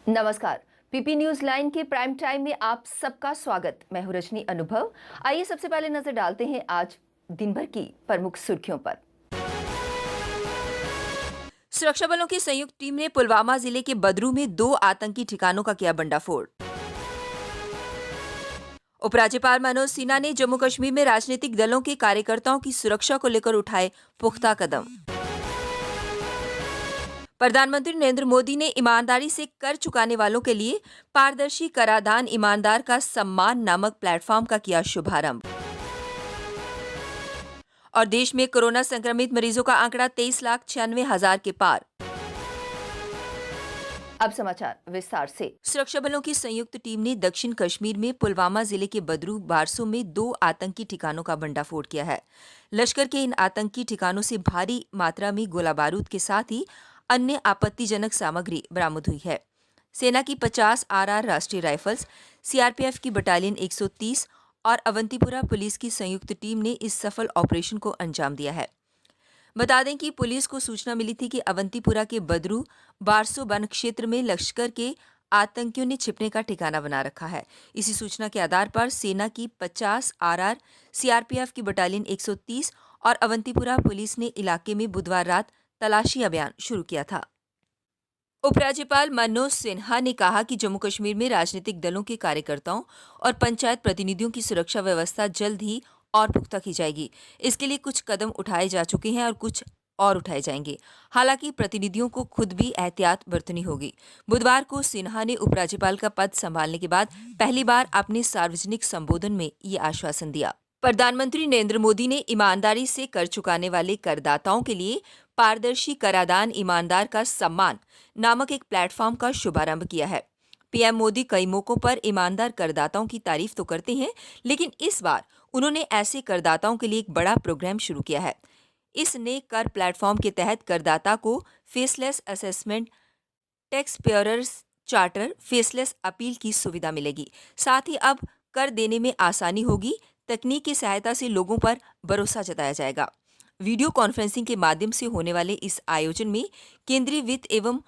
नमस्कार। PP news line के prime time में आप सबका स्वागत। मैं हूं रजनी अनुभव। आइए सबसे पहले नजर डालते हैं आज दिन भर की प्रमुख सुर्खियों पर। सुरक्षा बलों की संयुक्त टीम ने पुलवामा जिले के बदरू में 2 आतंकी ठिकानों का किया भंडाफोड़। उपराज्यपाल मनोज सिन्हा ने जम्मू कश्मीर में राजनीतिक दलों के कार्यकर्ताओं की सुरक्षा को लेकर उठाए पुख्ता कदम। प्रधानमंत्री नरेंद्र मोदी ने ईमानदारी से कर चुकाने वालों के लिए पारदर्शी कराधान ईमानदार का सम्मान नामक प्लेटफॉर्म का किया शुभारंभ। और देश में कोरोना संक्रमित मरीजों का आंकड़ा 23,96,000 के पार। अब समाचार विस्तार से। सुरक्षा बलों की संयुक्त टीम ने दक्षिण कश्मीर में पुलवामा जिले के बदरू बारसू में 2 आतंकी ठिकानों का भंडाफोड़ किया है। लश्कर के इन आतंकी ठिकानों से भारी मात्रा में गोला बारूद के साथ ही अन्य आपत्तिजनक सामग्री बरामद हुई है। सेना की 50 आरआर राष्ट्रीय राइफल्स, सीआरपीएफ की बटालियन 130 और अवंतीपुरा पुलिस की संयुक्त टीम ने इस सफल ऑपरेशन को अंजाम दिया है। बता दें कि पुलिस को सूचना मिली थी कि अवंतीपुरा के बदरू बारसो वन क्षेत्र में लश्कर के आतंकियों ने छिपने का ठिकाना बना रखा है। इसी सूचना के आधार पर सेना की 50 आरआर, सीआरपीएफ की बटालियन 130 और अवंतीपुरा पुलिस ने इलाके में बुधवार रात तलाशी अभियान शुरू किया था। उपराज्यपाल मनोज सिन्हा ने कहा कि जम्मू कश्मीर में राजनीतिक दलों के कार्यकर्ताओं और पंचायत प्रतिनिधियों की सुरक्षा व्यवस्था जल्द ही और पुख्ता की जाएगी। इसके लिए कुछ कदम उठाए जा चुके हैं और कुछ और उठाए जाएंगे। हालांकि प्रतिनिधियों को खुद भी एहतियात बरतनी होगी। बुधवार को सिन्हा ने उपराज्यपाल का पद संभालने के बाद पहली बार अपने सार्वजनिक संबोधन में ये आश्वासन दिया। प्रधानमंत्री नरेंद्र मोदी ने ईमानदारी से कर चुकाने वाले करदाताओं के लिए पारदर्शी कराधान ईमानदार का सम्मान नामक एक प्लेटफॉर्म का शुभारंभ किया है। पीएम मोदी कई मौकों पर ईमानदार करदाताओं की तारीफ तो करते हैं, लेकिन इस बार उन्होंने ऐसे करदाताओं के लिए एक बड़ा प्रोग्राम शुरू किया है। इस नए कर प्लेटफॉर्म के तहत करदाता को faceless assessment, tax payers charter, faceless appeal की सुविधा मिलेगी। साथ ही अब कर देने में आसानी होगी। तकनीक की सहायता से लोगों पर भरोसा जताया जाएगा। वीडियो कॉन्फ्रेंसिंग के माध्यम से होने वाले इस आयोजन में केंद्रीय वित्त एवं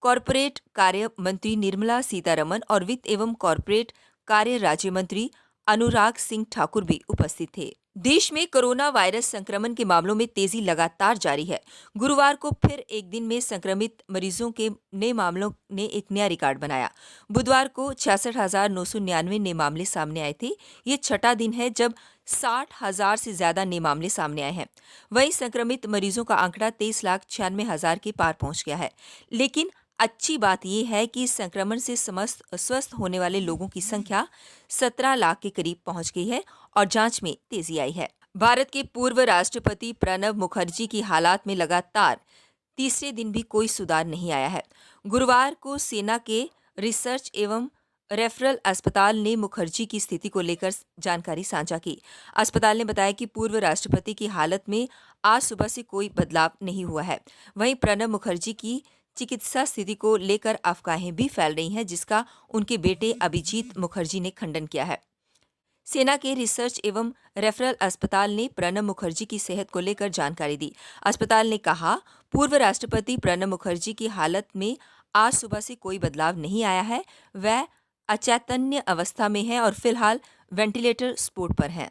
कॉरपोरेट कार्य मंत्री निर्मला सीतारमण और वित्त एवं कॉरपोरेट कार्य राज्य मंत्री अनुराग सिंह ठाकुर भी उपस्थित थे। देश में कोरोना वायरस संक्रमण के मामलों में तेजी लगातार जारी है। गुरुवार को फिर एक दिन में संक्रमित मरीजों के नए मामलों ने एक नया रिकॉर्ड बनाया। बुधवार को 66,999 नए मामले सामने आए थे। ये छठा दिन है जब 60,000 से ज्यादा नए मामले सामने आए हैं। वहीं संक्रमित मरीजों का आंकड़ा 23,96,000 के पार पहुंच गया है। लेकिन अच्छी बात यह है कि संक्रमण से स्वस्थ होने वाले लोगों की संख्या 17 लाख के करीब पहुंच गई है और जांच में तेजी आई है। भारत के पूर्व राष्ट्रपति प्रणब मुखर्जी की हालात में लगातार तीसरे दिन भी कोई सुधार नहीं आया है। गुरुवार को सेना के रिसर्च एवं रेफरल अस्पताल ने मुखर्जी की स्थिति को लेकर जानकारी साझा की। अस्पताल ने बताया कि पूर्व राष्ट्रपति की हालत में आज सुबह से कोई बदलाव नहीं हुआ है। वहीं प्रणब मुखर्जी की चिकित्सा स्थिति को लेकर अफवाहें भी फैल रही हैं, जिसका उनके बेटे अभिजीत मुखर्जी ने खंडन किया है। सेना के रिसर्च एवं रेफरल अस्पताल ने प्रणब मुखर्जी की सेहत को लेकर जानकारी दी। अस्पताल ने कहा, पूर्व राष्ट्रपति प्रणब मुखर्जी की हालत में आज सुबह से कोई बदलाव नहीं आया है। वह अचैतन्य अवस्था में है और फिलहाल वेंटिलेटर सपोर्ट पर हैं।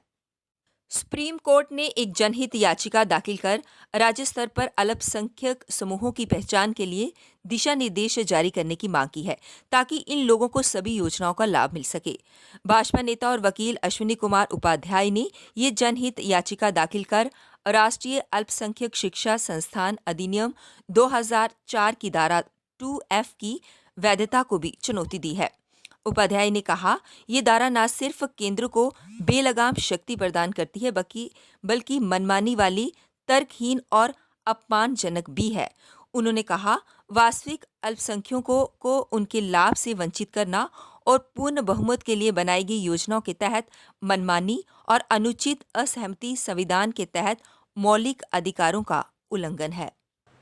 सुप्रीम कोर्ट ने एक जनहित याचिका दाखिल कर राज्य स्तर पर अल्पसंख्यक समूहों की पहचान के लिए दिशा निर्देश जारी करने की मांग की है, ताकि इन लोगों को सभी योजनाओं का लाभ मिल सके। भाजपा नेता और वकील अश्विनी कुमार उपाध्याय ने ये जनहित याचिका दाखिल कर राष्ट्रीय अल्पसंख्यक शिक्षा संस्थान अधिनियम 2004 की धारा 2F की वैधता को भी चुनौती दी है। उपाध्याय ने कहा, ये धारा न सिर्फ केंद्र को बेलगाम शक्ति प्रदान करती है, बल्कि मनमानी वाली, तर्कहीन और अपमानजनक भी है। उन्होंने कहा, वास्तविक अल्पसंख्यकों को उनके लाभ से वंचित करना और पूर्ण बहुमत के लिए बनाई गई योजनाओं के तहत मनमानी और अनुचित असहमति संविधान के तहत मौलिक अधिकारों का उल्लंघन है।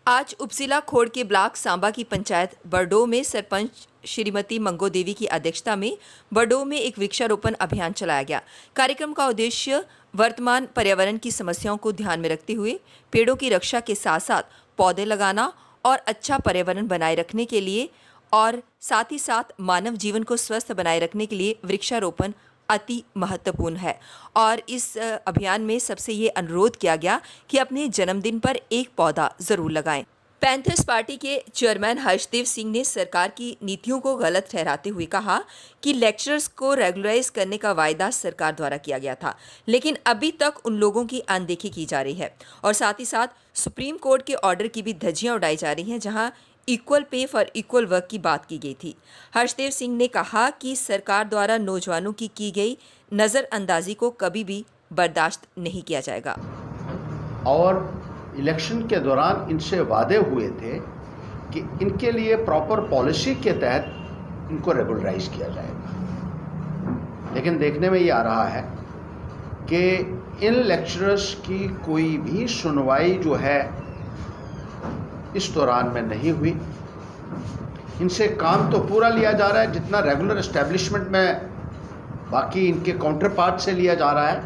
आज उपजिला खोड़ के ब्लॉक सांबा की पंचायत बरडोह में सरपंच श्रीमती मंगो देवी की अध्यक्षता में बरडोह में एक वृक्षारोपण अभियान चलाया गया। कार्यक्रम का उद्देश्य वर्तमान पर्यावरण की समस्याओं को ध्यान में रखते हुए पेड़ों की रक्षा के साथ साथ पौधे लगाना और अच्छा पर्यावरण बनाए रखने के लिए और साथ ही साथ मानव जीवन को स्वस्थ बनाए रखने के लिए वृक्षारोपण अति महत्वपूर्ण है। और इस अभियान में सबसे ये अनुरोध किया गया कि अपने जन्मदिन पर एक पौधा जरूर लगाएं। पैंथर्स पार्टी के चेयरमैन हर्षदेव सिंह ने सरकार की नीतियों को गलत ठहराते हुए कहा कि लेक्चरर्स को रेगुलराइज करने का वायदा सरकार द्वारा किया गया था, लेकिन अभी तक उन लोगों की अनदेखी की जा रही है। और साथ ही साथ सुप्रीम कोर्ट के ऑर्डर की भी धज्जियां उड़ाई जा रही हैं, जहां equal pay for equal work की बात की गई थी। हर्षदेव सिंह ने कहा कि सरकार द्वारा नौजवानों की गई नज़रअंदाजी को कभी भी बर्दाश्त नहीं किया जाएगा। और इलेक्शन के दौरान इनसे वादे हुए थे कि इनके लिए प्रॉपर पॉलिसी के तहत इनको रेगुलराइज किया जाएगा, लेकिन देखने में ये आ रहा है कि इन लेक्चरर्स की कोई भी सुनवाई जो है इस दौरान में नहीं हुई। इनसे काम तो पूरा लिया जा रहा है जितना रेगुलर एस्टेब्लिशमेंट में बाकी इनके काउंटर पार्ट से लिया जा रहा है,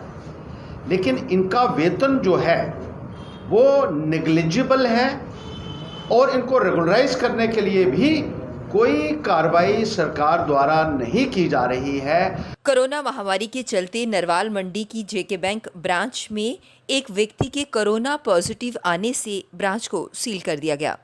लेकिन इनका वेतन जो है वो नेग्लिजिबल है और इनको रेगुलराइज करने के लिए भी कोई कार्रवाई सरकार द्वारा नहीं की जा रही है। कोरोना महामारी के चलते नरवाल मंडी की जेके बैंक ब्रांच में एक व्यक्ति के कोरोना पॉजिटिव आने से ब्रांच को सील कर दिया गया।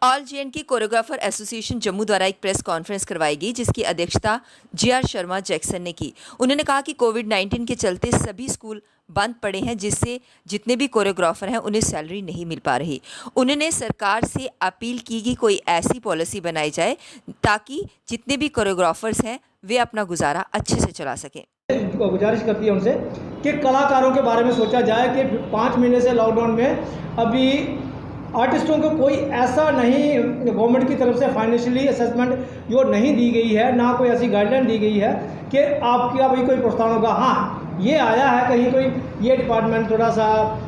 All J&K choreographer association Jammu द्वारा एक प्रेस कॉन्फ्रेंस करवाई गई, जिसकी अध्यक्षता जे.आर. शर्मा जैक्सन ने की। उन्होंने कहा कि कोविड-19 के चलते सभी स्कूल बंद पड़े हैं, जिससे जितने भी कोरियोग्राफर हैं उन्हें सैलरी नहीं मिल पा रही। उन्होंने सरकार से अपील की कि कोई ऐसी पॉलिसी बनाई जाए ताकि जितने भी कोरियोग्राफर्स हैं वे अपना गुजारा अच्छे से चला सकें। गुजारिश करती है उनसे कि कलाकारों के बारे में सोचा जाए कि 5 महीने से लॉकडाउन में अभी आर्टिस्टों को कोई ऐसा नहीं, गवर्नमेंट की तरफ से फाइनेंशियली असेसमेंट जो नहीं दी गई है, ना कोई ऐसी गाइडलाइन दी गई है कि आपका भाई कोई प्रोत्साहन होगा। हाँ, ये आया है कहीं कोई ये डिपार्टमेंट थोड़ा सा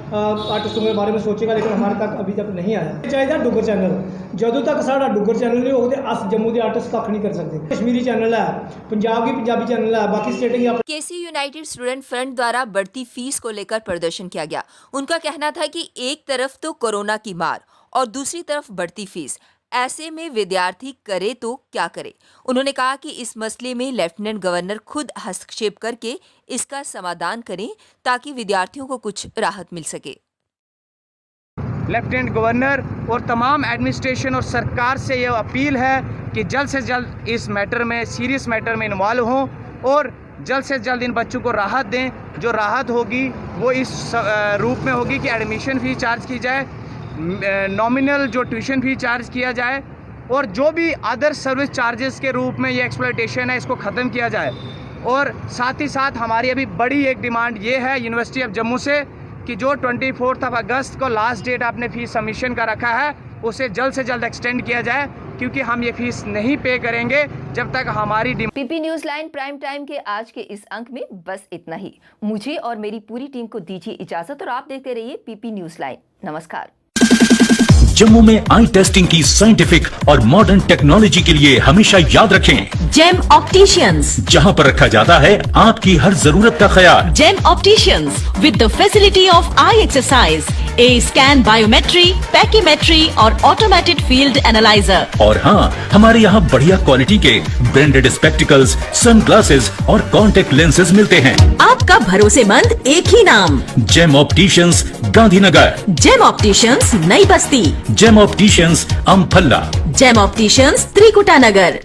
आर्टिस्टों के बारे में सोचेगा, लेकिन हमारे तक अभी तक नहीं आया। चाहिए डुगर चैनल, जदों तक साड़ा डुगर चैनल नहीं होते अस जम्मू के आर्टिस्ट कख नहीं कर सकते। कश्मीरी चैनल है, पंजाब की पंजाबी चैनल है, बाकी स्टेटिंग। केसी यूनाइटेड स्टूडेंट फ्रंट द्वारा बढ़ती फीस को लेकर प्रदर्शन किया गया। उनका कहना था कि एक तरफ तो कोरोना की मार और दूसरी तरफ बढ़ती फीस, ऐसे में विद्यार्थी करे तो क्या करे। उन्होंने कहा कि इस मसले में लेफ्टिनेंट गवर्नर खुद हस्तक्षेप करके इसका समाधान करें ताकि विद्यार्थियों को कुछ राहत मिल सके। लेफ्टिनेंट गवर्नर और तमाम एडमिनिस्ट्रेशन और सरकार से यह अपील है कि जल्द से जल्द इस मैटर में, सीरियस मैटर में इन्वॉल्व हों और जल्द से जल्द इन बच्चों को राहत दें। जो राहत होगी वो इस रूप में होगी कि एडमिशन फ़ी चार्ज की जाए, नॉमिनल जो ट्यूशन फ़ी चार्ज किया जाए, और जो भी अदर सर्विस चार्जेस के रूप में ये एक्सप्लॉयटेशन है इसको ख़त्म किया जाए। और साथ ही साथ हमारी अभी बड़ी एक डिमांड ये है यूनिवर्सिटी ऑफ जम्मू से कि जो 24 अगस्त को लास्ट डेट आपने फ़ीस सबमिशन का रखा है उसे जल्द से जल्द एक्सटेंड किया जाए, क्योंकि हम ये फीस नहीं पे करेंगे जब तक हमारी PP news line prime time के आज के इस अंक में बस इतना ही। मुझे और मेरी पूरी टीम को दीजिए इजाजत और आप देखते रहिए पीपी न्यूज़ लाइन। नमस्कार। जम्मू में आई टेस्टिंग की साइंटिफिक और मॉडर्न टेक्नोलॉजी के लिए हमेशा याद रखें जेम ऑप्टिशियंस, जहां पर रखा जाता है आपकी हर जरूरत का ख्याल। Gem Opticians with the facility of eye exercise, A scan, biometry, pachymetry और ऑटोमेटेड फील्ड एनालाइजर। और हाँ, हमारे यहाँ बढ़िया क्वालिटी के ब्रांडेड स्पेक्टिकल्स, सनग्लासेस और कॉन्टेक्ट लेंसेज मिलते हैं। आपका भरोसेमंद एक ही नाम, Gem opticians, Gandhinagar. Gem opticians, Nai Basti. Gem opticians, Amphalla. Gem opticians, Trikuta नगर।